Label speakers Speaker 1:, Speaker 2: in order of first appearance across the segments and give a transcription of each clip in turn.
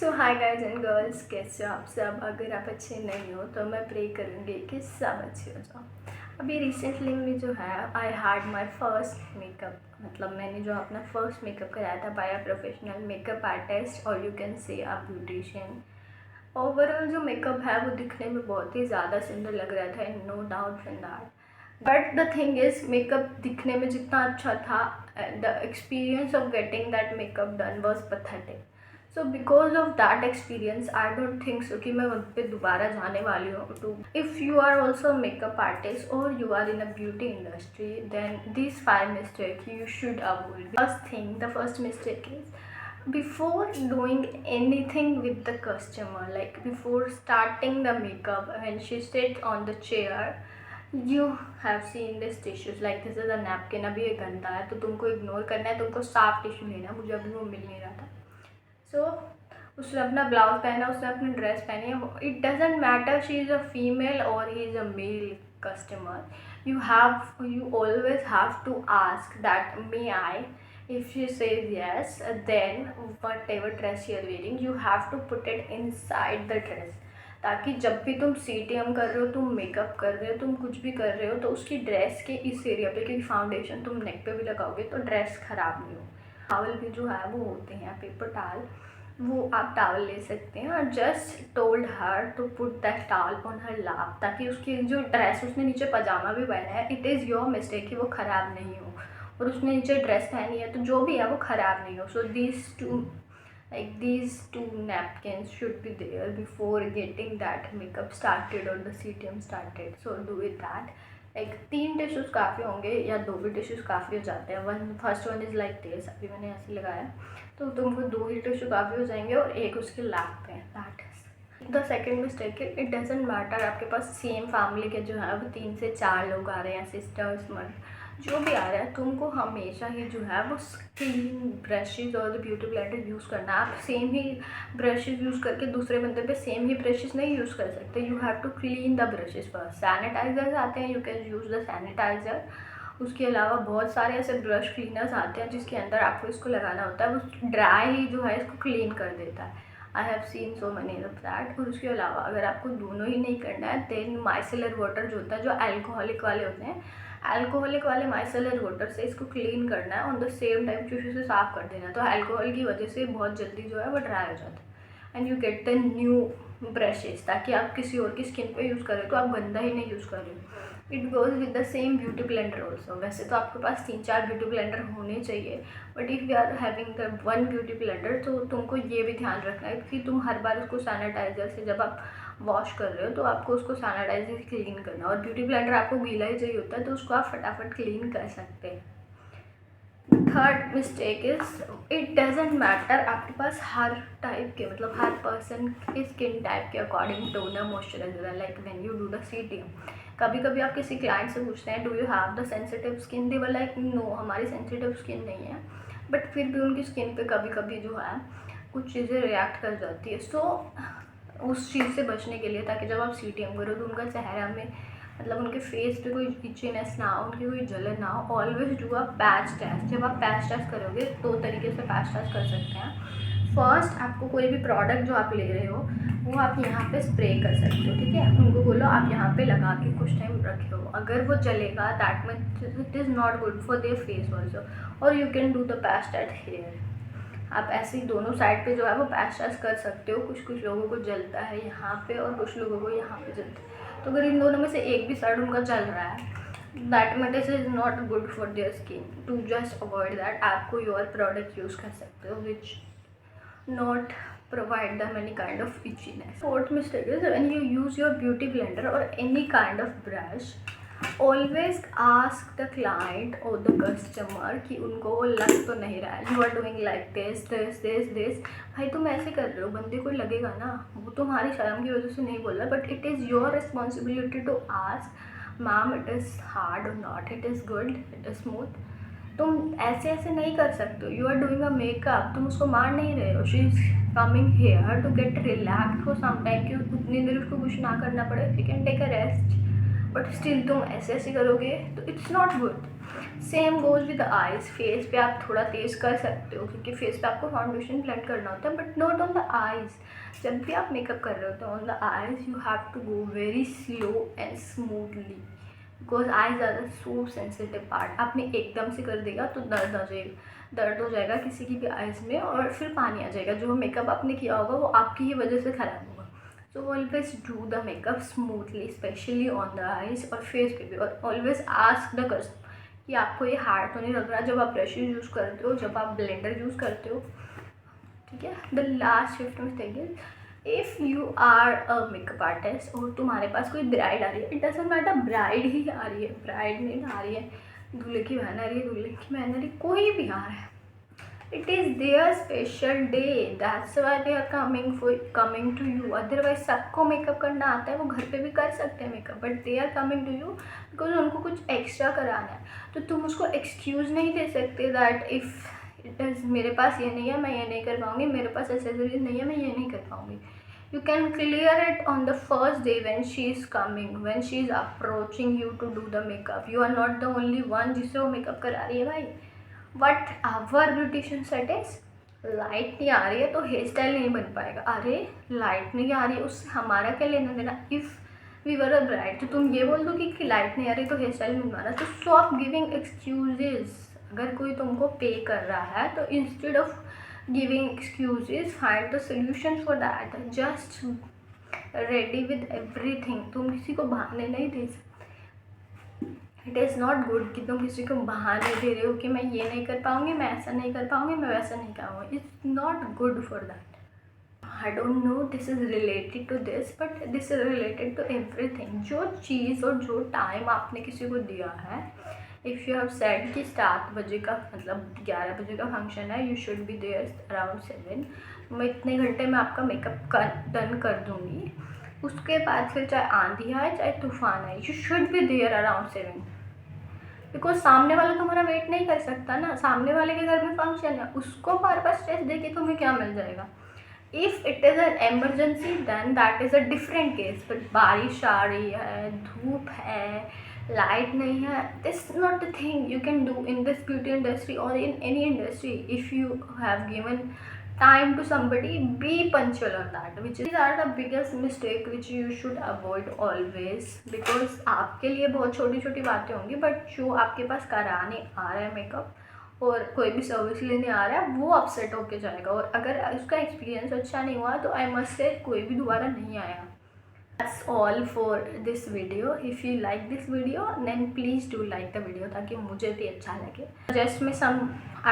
Speaker 1: So hi guys and girls, कैसे हो आप सब। अगर आप अच्छे नहीं हो तो मैं प्रे करूँगी कि सब अच्छे हो जाओ। अभी रिसेंटली में जो है I had my first makeup, मतलब मैंने जो अपना फर्स्ट मेकअप कराया था by a professional makeup artist और you can say a beautician. Overall जो मेकअप है वो दिखने में बहुत ही ज़्यादा सुंदर लग रहा था, no doubt in that. But the thing is, makeup दिखने में जितना अच्छा था, the experience of getting that makeup done was pathetic. So because of that experience I don't think so कि मैं वहाँ पे दोबारा जाने वाली हूँ too. If you are also makeup artist और you are in a beauty industry, then this 5 mistake you should avoid. First thing, the first mistake is before doing anything with the customer, like before starting the makeup, when she sits on the chair, you have seen this tissues, like this is a napkin, अभी ये गंदा है तो तुमको ignore करना है, तुमको साफ टिश्यू लेना है। मुझे अभी वो मिल नहीं रहा था। सो उसने अपना ब्लाउज पहना, उसने अपनी ड्रेस पहनी है। It doesn't matter she is a female और he is a male customer, you always have to ask that may I. If she says yes, then whatever dress you are wearing, you have to put it inside the dress, ताकि जब भी तुम CTM कर रहे हो, तुम makeup कर रहे हो, तुम कुछ भी कर रहे हो, तो उसकी ड्रेस के इस एरिया पे, क्योंकि फाउंडेशन तुम नेक पे भी लगाओगे तो ड्रेस ख़राब नहीं हो। टावल भी जो है वो होते हैं पेपर टावल, वो आप टावल ले सकते हैं। और just told her to put that towel on her lap, ताकि उसकी जो ड्रेस, उसने नीचे पजामा भी पहना है, इट इज़ योर मिस्टेक कि वो ख़राब नहीं हो। और उसने नीचे ड्रेस पहनी है तो जो भी है वो ख़राब नहीं हो। सो these two napkins should be there before getting that makeup started or the CTM started. So do it that. Like 3 tissues काफ़ी होंगे या 2 भी टिश्यूज़ काफ़ी हो जाते हैं। First one is like this, अभी मैंने ऐसे लगाया तो तुमको 2 ही टिश्यू काफ़ी हो जाएंगे और एक उसके लैप पे। That is the second mistake. It doesn't matter आपके पास सेम फैमिली के जो है वो 3 से 4 लोग आ रहे हैं, सिस्टर्स मर्द जो भी आ रहा है, तुमको हमेशा ही जो है वो क्लीन ब्रशेज़ और ब्यूटी ब्लेंडर यूज़ करना है। आप सेम ही ब्रशेज़ यूज़ करके दूसरे बंदे पे सेम ही ब्रशेज़ नहीं यूज़ कर सकते। You have to clean the brushes first. Sanitizers आते हैं, you can use the sanitizer. उसके अलावा बहुत सारे ऐसे ब्रश क्लीनर्स आते हैं जिसके अंदर आपको इसको लगाना होता है, वो ड्राई ही जो है इसको क्लीन कर देता है। I have seen so money of that. और उसके अलावा अगर आपको दोनों ही नहीं करना है, देन माइसेलर वाटर जो होता है, जो अल्कोहलिक वाले होते हैं, अल्कोहलिक वाले माइसेलर वाटर से इसको क्लीन करना है। On the same time tissue से साफ़ कर देना है। तो अल्कोहल की वजह से बहुत जल्दी जो है वो ड्राई हो जाता है। And you get the new brushes, ताकि आप किसी और की स्किन पे यूज़ करें तो आप गंदा ही नहीं यूज़ कर रहे हो। It goes with the same beauty blender also. वैसे तो आपके पास 3-4 ब्यूटी ब्लेंडर होने चाहिए, but if you are having the one beauty blender तो तुमको ये भी ध्यान रखना है कि तुम हर बार उसको सैनिटाइज़र से जब आप वॉश कर रहे हो तो आपको उसको सैनिटाइजर से क्लीन करना। और ब्यूटी ब्लेंडर आपको गीला ही चाहिए होता है तो उसको आप फटाफट क्लीन कर सकते हैं। Third mistake is, it doesn't matter आपके पास हर टाइप के, मतलब हर पर्सन के स्किन टाइप के according toner moisturiser, like when you do the CTM। कभी कभी आप किसी क्लाइंट से पूछते हैं do you have the sensitive skin, they were like no हमारी सेंसिटिव स्किन नहीं है, बट फिर भी उनकी स्किन पे कभी कभी जो है कुछ चीज़ें रिएक्ट कर जाती है। सो उस चीज़ से बचने के लिए, ताकि जब आप CTM करो तो उनका चेहरा में, मतलब उनके फेस पे कोई इचीनेस ना हो, उनकी कोई जलन ना हो, always do a patch test. जब आप पैच टेस्ट करोगे 2 तरीके से पैच टेस्ट कर सकते हैं। फर्स्ट, आपको कोई भी प्रोडक्ट जो आप ले रहे हो वो आप यहाँ पे स्प्रे कर सकते हो, ठीक है। उनको बोलो आप यहाँ पे लगा के कुछ टाइम रखे हो, अगर वो जलेगा that means it is not good for their face also. और you can do the patch test here. आप ऐसे ही दोनों साइड पे जो है वो पैच टेस्ट कर सकते हो। कुछ लोगों को जलता है यहाँ पे और कुछ लोगों को यहाँ पे जलता है, तो अगर इन दोनों में से एक भी साइड उनका जल रहा है, that means is not good for their skin. To just avoid that, आपको योर प्रोडक्ट यूज़ कर सकते हो विच not provide them any kind of itchiness. Fourth mistake is when you use your beauty blender or any kind of brush, always ask the client or the customer कि उनको वो लग तो नहीं रहा है। You are doing like this. भाई तुम ऐसे कर रहे हो, बंदे को लगेगा ना, वो तुम्हारी शर्म की वजह से नहीं बोल रहा, but it is your responsibility to ask ma'am it is hard और not, it is good, it is smooth. तुम ऐसे नहीं कर सकते हो। You are doing a makeup, तुम उसको मार नहीं रहे हो। She is coming here to get relax for some time, कि उतनी देर उसको कुछ ना करना पड़े, you can take a rest, but still तुम ऐसे करोगे तो it's not good. Same goes with eyes. Face पे आप थोड़ा तेज़ कर सकते हो क्योंकि फेस पे आपको फाउंडेशन ब्लेंड करना होता है, but not on the eyes. जब भी आप मेकअप कर रहे होते हो on the eyes you have to go very slow and smoothly, because eyes are the so sensitive part. आपने एकदम से कर देगा तो दर्द हो जाएगा किसी की भी आइज़ में, और फिर पानी आ जाएगा। जो मेकअप आपने किया होगा वो आपकी ही वजह से ख़राब होगा। So always do the makeup smoothly, specially on the eyes और फेस पे भी। और ऑलवेज आस्क द कस्टमर कि आपको ये हार्ड तो नहीं लग रहा जब आप ब्रशेज यूज़ करते हो, जब आप ब्लेंडर यूज़ करते हो, ठीक है। The last fifth mistake is, if you are a makeup artist और तुम्हारे पास कोई ब्राइड आ रही है, इट डजंट मैटर ब्राइड ही आ रही है, ब्राइड नहीं आ रही है, दूल्हे की बहन आ रही है, दूल्हे की बहन आ रही है, कोई भी आ रहा है, it is their special day, that's why they are coming to you। Otherwise सबको मेकअप करना आता है, वो घर पे भी कर सकते हैं makeup, but they are coming to you because उनको कुछ एक्स्ट्रा कराना है। तो तुम उसको एक्सक्यूज़ नहीं दे सकते दैट इफ़ इट इज़ मेरे पास ये नहीं है मैं ये नहीं कर पाऊँगी, मेरे पास एसेसरीज नहीं है मैं ये नहीं कर पाऊँगी। You can clear it on the first day when she is coming, when she is approaching you to do the makeup। You are not the only one जिसे वो मेकअप करा रही है भाई। But our beautician set is, light नहीं आ रही है तो हेयर स्टाइल नहीं बन पाएगा। अरे लाइट नहीं आ रही है उससे हमारा क्या लेना देना। If we were a bride तो तुम ये बोल दो कि लाइट नहीं आ रही तो हेयर स्टाइल नहीं बनवाना। तो स्टॉप गिविंग एक्सक्यूजेज। अगर कोई तुमको पे कर रहा है तो instead of giving excuses find the solution for that. Just ready with everything. तुम किसी को बहाने नहीं दे सकते। इट इज़ नॉट गुड कि तुम किसी को बहाने दे रहे हो कि मैं ये नहीं कर पाऊँगी, मैं ऐसा नहीं कर पाऊँगी, मैं वैसा नहीं करूँगी। It's not good for that. I don't know this is related to this, but this is related to everything. जो चीज़ और जो टाइम आपने किसी को दिया है, इफ़ यू हैव सेड कि 7 बजे का मतलब 11 बजे का फंक्शन है, you should be there around 7, मैं इतने घंटे में आपका मेकअप डन कर दूँगी। उसके बाद फिर चाहे आंधी आए चाहे तूफान आए, you should be there around 7, because सामने वाला तुम्हारा वेट नहीं कर सकता ना। सामने वाले के घर में फंक्शन है, उसको बार बार स्ट्रेस दे के तुम्हें क्या मिल जाएगा। If it is an emergency then that is a different case. But बारिश आ रही है, धूप है, लाइट नहीं है, this not the thing you can do in this beauty industry और in any industry. If you have given time to somebody, be punctual on that, which these are the biggest mistake which you should avoid always, because आपके लिए बहुत छोटी छोटी बातें होंगी, but जो आपके पास कराने आ रहा है मेकअप और कोई भी सर्विस लेने आ रहा है वो अपसेट होके जाएगा। और अगर उसका एक्सपीरियंस अच्छा नहीं हुआ तो आई मस्ट से कोई भी दोबारा नहीं आएगा। That's all for this video. If you like this video then please do like the video ताकि मुझे भी अच्छा लगे। Suggest me some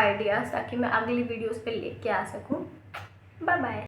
Speaker 1: ideas ताकि मैं अगली वीडियोस पे लेके आ सकूँ। Bye bye.